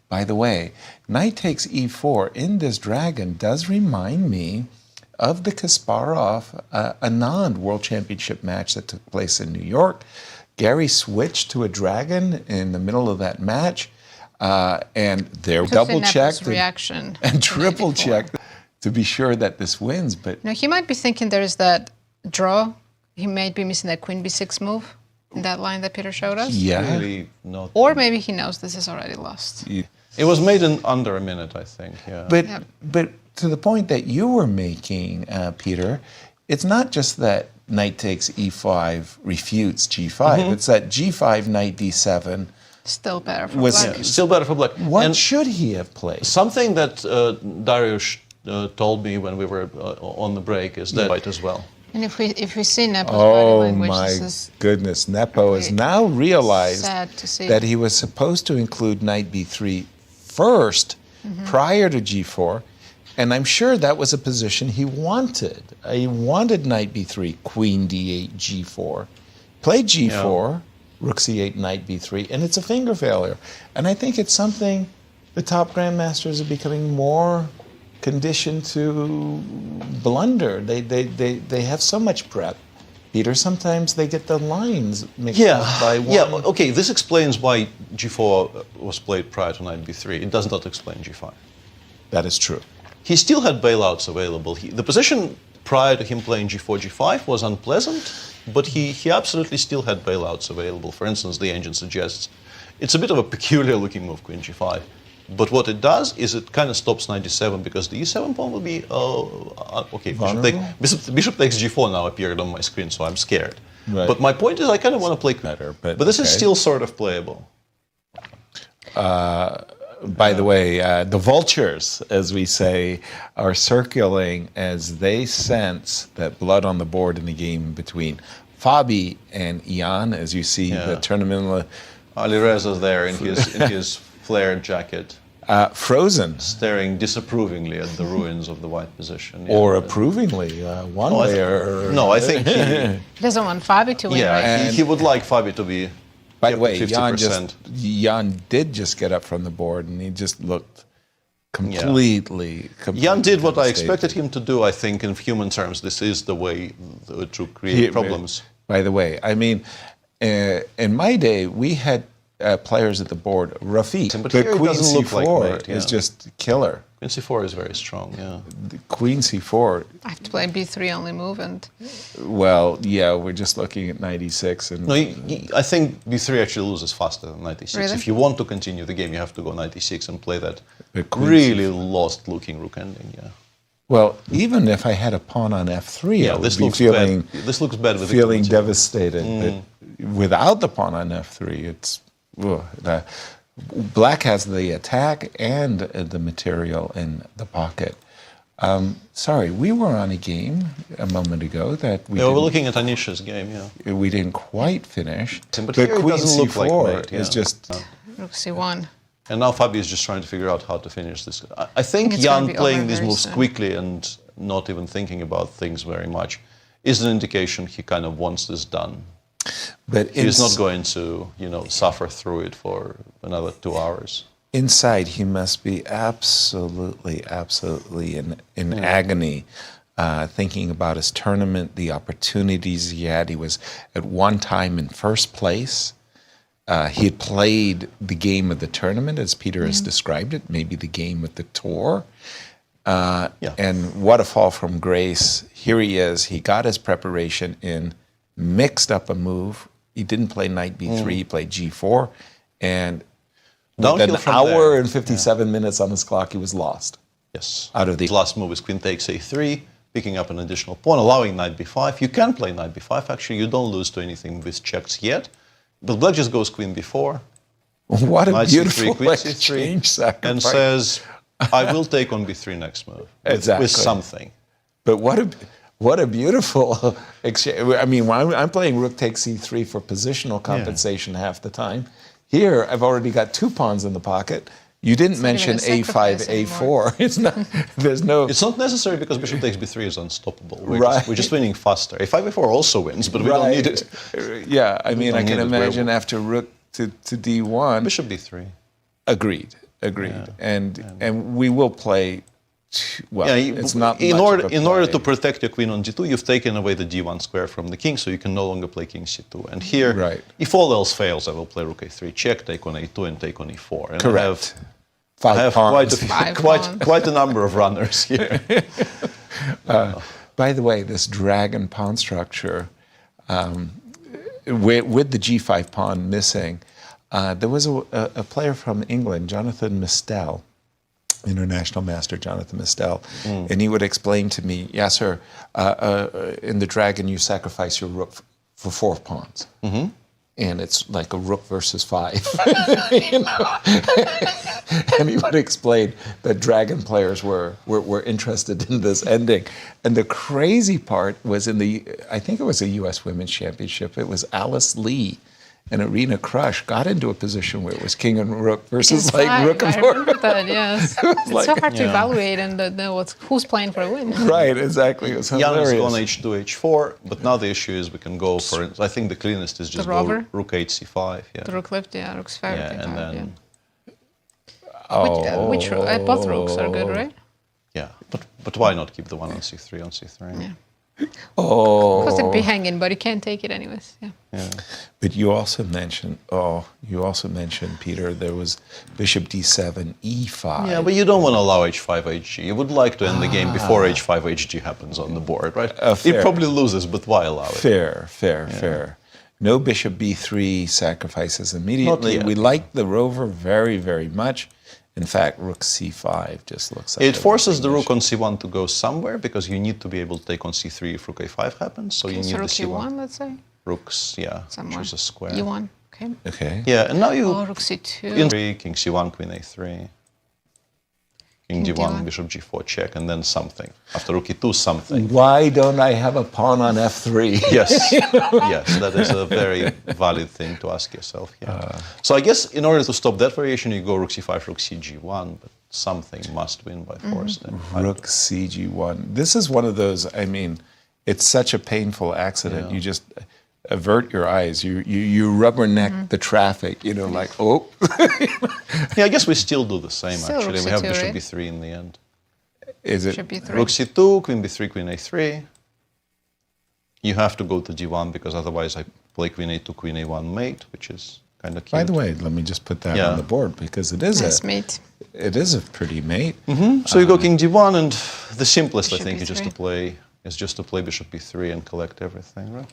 By the way, knight takes e4 in this dragon does remind me of the Kasparov-Anand World Championship match that took place in New York. Gary switched to a dragon in the middle of that match, and they're double-checked and triple-checked to be sure that this wins. But no, he might be thinking there is that draw. He might be missing that queen b6 move in that line that Peter showed us. Yeah. Really not. Or maybe he knows this is already lost. It was made in under a minute, I think. Yeah. But to the point that you were making, Peter, it's not just that knight takes e5 refutes g5. It's that g5 knight d7 still better for black. Yeah, still better for black. What should he have played? Something that Dariusz told me when we were on the break is that white as well. And if we see Nepo's body language, my goodness, Nepo has now realized that he was supposed to include knight b3 first prior to g4, and I'm sure that was a position he wanted. He wanted knight b3, queen d8, g4, played g4, rook c8, knight b3, and it's a finger failure. And I think it's something the top grandmasters are becoming more conditioned to blunder. They have so much prep, Peter. Sometimes they get the lines mixed up by one. Yeah, okay, this explains why g4 was played prior to knight b3. It does not explain g5. That is true. He still had bailouts available. The position prior to him playing g4, g5 was unpleasant, but he absolutely still had bailouts available. For instance, the engine suggests it's a bit of a peculiar looking move, queen g5. But what it does is it kind of stops knight d7 because the e7 pawn will be, okay, bishop takes g4 now appeared on my screen, so I'm scared. Right. But my point is I kind of want to play better, but this is still sort of playable. By the way, the vultures, as we say, are circling as they sense that blood on the board in the game between Fabi and Jan, as you see the tournament. Ali Reza's there in his flared jacket. Frozen. Staring disapprovingly at the ruins of the white position. Yeah. Or approvingly, one way or... No, I think he doesn't want Fabi to win, right? Yeah, he would like Fabi to be. By the way, 50%. Jan did just get up from the board, and he just looked completely Jan did what I expected him to do, I think, in human terms. This is the way to create problems. By the way, I mean, in my day, we had players at the board, Rafiq, but the queen c4 is just killer. Queen c4 is very strong, yeah. The queen c4. I have to play b3 only move, and... Well, yeah, we're just looking at knight e6. And no, I think b3 actually loses faster than knight e6. Really? If you want to continue the game, you have to go knight e6 and play that really lost-looking rook ending, yeah. Well, even if I had a pawn on f3, I would be feeling... This looks bad with feeling devastated. But without the pawn on f3, it's... Black has the attack and the material in the pocket. Sorry, we were on a game a moment ago that we were looking at Anisha's game, yeah. We didn't quite finish. But the queen c4 is just... Rook c1. And now Fabi is just trying to figure out how to finish this. I think Jan playing these moves quickly and not even thinking about things very much is an indication he kind of wants this done. But he's not going to, suffer through it for another 2 hours. Inside, he must be absolutely in agony, thinking about his tournament, the opportunities he had. He was at one time in first place. He had played the game of the tournament, as Peter has described it, maybe the game of the tour. And what a fall from grace. Here he is. He got his preparation in, mixed up a move. He didn't play knight b3, he played g4. And with an hour and 57 minutes on his clock, he was lost. Yes. Out of the last move is queen takes a3, picking up an additional pawn, allowing knight b5. You can play knight b5. Actually, you don't lose to anything with checks yet. But black just goes queen b4. What a knight beautiful c3, queen exchange c3, sacrifice. and says, I will take on b3 next move. Exactly. With something. But what a beautiful exchange. I mean, I'm playing rook takes c3 for positional compensation half the time. Here, I've already got 2 pawns in the pocket. You didn't mention a5, a4. It's not. There's no. It's not necessary because bishop takes b3 is unstoppable. We're just winning faster. a5, a4 also wins, but we don't need it. Yeah, I mean, I can imagine after rook to d1. Bishop b3. Agreed. Agreed. And we will play. It's not in much order of a in order play. to protect your queen on d2, you've taken away the d1 square from the king, so you can no longer play king c2. And here, Right. if all else fails, I will play rook a3 check, take on a2, and take on e4. And Correct. I have quite a Five pawns. quite a number of runners here. By the way, this dragon pawn structure, with the g5 pawn missing, there was a player from England, Jonathan Mistel, international master Jonathan Mistel, and he would explain to me, yes, sir, in the dragon you sacrifice your rook for 4 pawns. And it's like a rook versus 5. You know? And he would explain that dragon players were interested in this ending. And the crazy part was I think it was a U.S. Women's Championship, it was Alice Lee and Arena Crush got into a position where it was king and rook versus It's like five. rook and I four. remember that, yes. It's like- so hard to Yeah. evaluate and know who's playing for a win. Right, exactly. It was Jan has hilarious. gone h2, h4, but now the issue is we can go for, I think the cleanest is just go robber? rook 8, c5. Yeah, The rook left, yeah, rook's fair. yeah, and then Which rook? Both rooks are good, right? yeah, but why not keep the one on c3 on c3? Yeah. Oh, Because it'd be hanging, but you can't take it anyways. Yeah. Yeah. but you also mentioned, Peter, there was bishop d7, e5. Yeah, but you don't want to allow h5, hg. You would like to end the game before h5, hg happens on the board, right? He fair. probably loses, but why allow it? Fair. No bishop b3 sacrifices immediately. yet. We like the rover very, very much. In fact, rook c5 just looks like It forces the rook on c1 to go somewhere because you need to be able to take on c3 if rook a5 happens. So you So need the rook c1. e1, let's say. Rooks, yeah, Somewhere. choose a square. e1, okay. Okay. Yeah, and now you Oh, rook c2. in 3, king c1, queen a3, king King d1, d1. bishop g4 check, and then something. After rook e2, something. Why don't I have a pawn on f3? Yes, yes, that is a very valid thing to ask yourself. Yeah. So I guess in order to stop that variation, you go rook c5, rook cg1, but something must win by force. Then. Rook cg1. This is one of those, I mean, it's such a painful accident. Yeah. You just avert your eyes. You rubberneck the traffic, like, oh. Yeah, I guess we still do the same, Still actually. rook We have c2, bishop right? b3 in the end. Is it? Should be 3. Rook c2, queen b3, queen a3. You have to go to d1 because otherwise I play queen a2, queen a1 mate, which is kind of cute. By the way, let me just put that Yeah. on the board because it is Nice mate. it is a pretty mate. So you go king d1, and the simplest, I Bishop think, is b3. just to play bishop b3 and collect everything, right?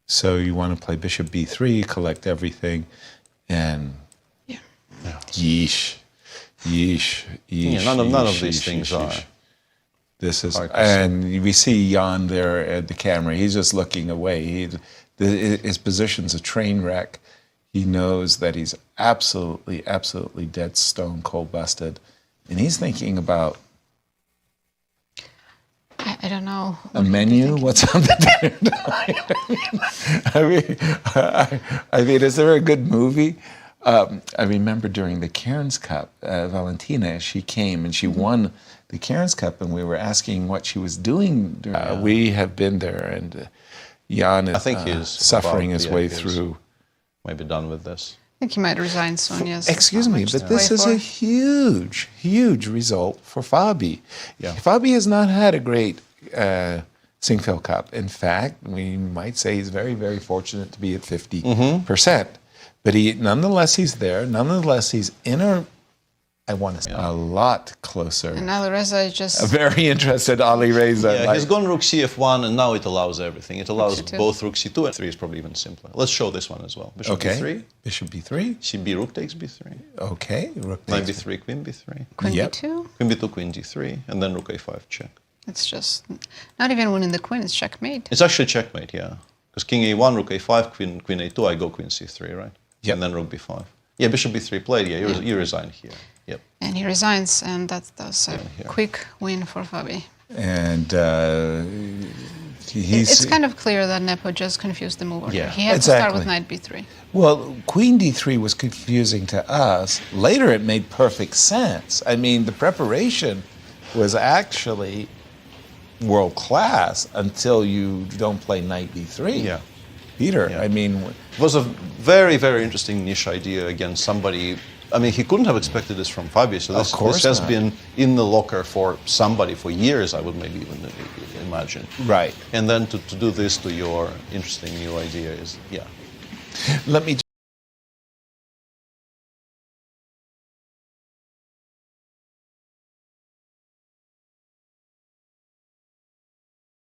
So you want to play bishop b3, collect everything, and Yeah. yeesh. Yeah, none of these things are. This is, hard to say. and we see Jan there at the camera. He's just looking away. His position's a train wreck. He knows that he's absolutely dead stone cold busted, and he's thinking about I don't know. a menu. What's on the dinner tonight? I mean, is there a good movie? I remember during the Cairns Cup, Valentina, she came and she won the Cairns Cup, and we were asking what she was doing. We have been there, and Jan is I think he's suffering his way he's through. Maybe done with this. I think he might resign soon, yes. Excuse me, but this is a huge result for Fabi. Yeah. Fabi has not had a great Sinquefield Cup. In fact, we might say he's very fortunate to be at 50%. But nonetheless, he's there. Nonetheless, he's in I want to say, a lot closer. And Alireza is just... Very interested, Ali Reza. Yeah, he's gone rook cf1, and now it allows everything. It allows c2. both rook c2, and 3 is probably even simpler. Let's show this one as well. Bishop Okay. b3, Bishop b3. cb, rook takes b3, Okay. Rook knight takes- b3, queen b3, Queen Yep. b2. queen b2, queen d3, and then rook a5 check. It's just not even winning the queen, it's checkmate. It's actually checkmate, yeah. Because king a1, rook a5, queen a2, I go queen c3, right? Yep. And then rook b5. Yeah, bishop b3 played, yeah, you resign here. Yep. And he resigns, and that's a here. quick win for Fabi. And he's... It's kind of clear that Nepo just confused the move order. Yeah. He had to start with Exactly. knight b3. Well, Queen D3 was confusing to us. Later, it made perfect sense. I mean, the preparation was actually world class until you don't play Knight D3. Yeah. Peter, Yeah. I mean, It was a very interesting niche idea against somebody I mean, he couldn't have expected this from Fabio. So Of course this has not. been in the locker for somebody for years, I would maybe even imagine. Right. And then to do this to your interesting new idea is, yeah. Let me